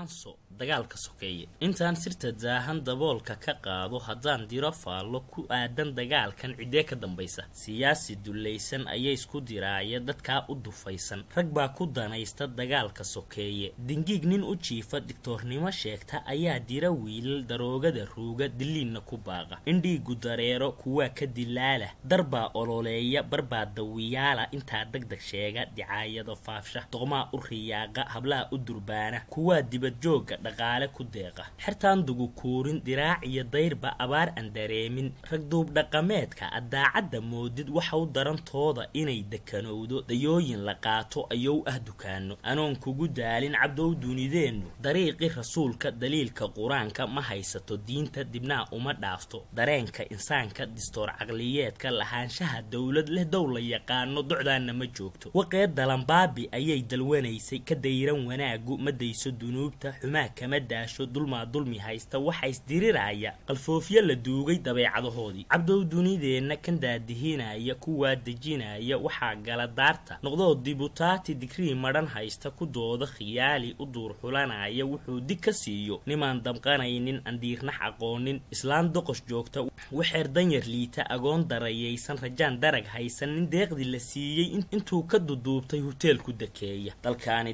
aanso dagaalka sokeeye intaan sirta daahan daboolka ka qaado haddaan diro faallo ku aadan dagaalkan cidee ka dambaysa siyaasi dulaysan ayay isku diraaya dadka u dufaysan rag baa ku danaysta dagaalka sokeeye dingiig nin u jiifa diktoornimo sheegta ayaa dira wiilal daroogada ruuga diliinna ku baaqa indhiigu dareero kuwa ka dilaala darbaa ololeeya barbaa dawiyaala intaa degdeg sheega dicaayado faafsha doqmaa u riyaaqa hablaha u durbaana kuwa dibad jooga dhaqaale ku deeqa xirtaan dugu kuurin diraac iyo dayrba abaar aan dareemin rag duub dhaqameedka adaacada moodid waxa u darantooda inay dekanowdo dayooyin la qaato ayuu dukaano anoon kugu daalin cabdow dunideenu dariiqi rasuulka daliilka quraanka ma haysato diinta dibnaa uma dhaafto dareenka insaanka distoor caqliyeedka lahaanshaha dawlad leh dawla yaqaano docdaana ma joogto waqeed dalanbaabi ayay dalwanaysay ka dayran wanaagu ma dayso dunuubta xumaa kama daasho dulmi haysta waxa isdiriraya qalfoofyo la duugay dabeecadahoodii cabdow dunideena kan daadihinaya kuwa dejinaya waxa gala daarta noqdo dibutaati dikri maran haysta ku dooda khiyaali u duur xulanaya wuxuu dig ka siiyo niman damqanaynin andiirna aqoonin islaan doqosh joogta waxeer danyar liita agoon darayaysan rajaan darag haysan nin deeqdi la siiyay intuu ka duduubtay hotel ku dakeeya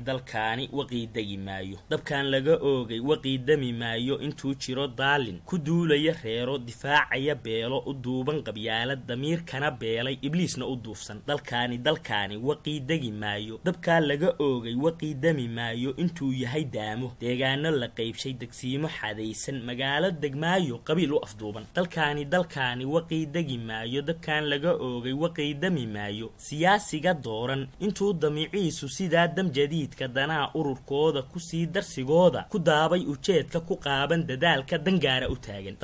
dalkaani waqiidagi maayo dabkan laga oogay waqiidami maayo intuu jiro daalin ku duulaya reero difaacaya beelo u duuban qabyaalad damiirkana beelay ibliisna u duufsan dalkaani waqiidagi maayo dabka laga oogay waqiidami maayo intuu yahay daamo deegaano la qaybshay degsiimo xadaysan magaalo degmaayo qabiil u afduuban dalkaani waqiidagi maayo dabkan laga oogay waqiidami maayo siyaasiga dooran intuu damiiciisu sidaa dam jadiidka danaa ururkooda ku sii darsigooda ku daabay ujeedka ku qaaban dadaalka dangaara u taagan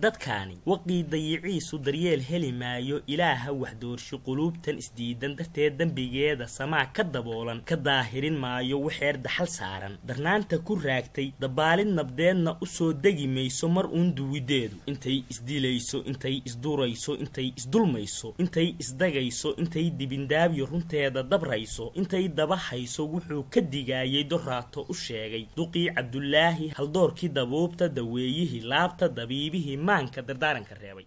dadkaani waqiidayiciisu daryeel heli maayo ilaaha wax doorshi quluubtan isdiidan darteed dambigeeda samaa ka daboolan ka daahirin maayo waxeer daxal saaran darnaanta ku raagtay dabaalin nabdeedna u soo degi mayso mar uun duwideedu intay isdilayso intay isdurayso intay isdulmayso intay isdagayso intay dibindaabyo runteeda dabrayso intay dabahayso wuxuu ka digayay doraato u sheegay duqii cabdullaahi haldoorkii dabuubta daweeyihii laabta dabiibihii maanka dardaaranka reebay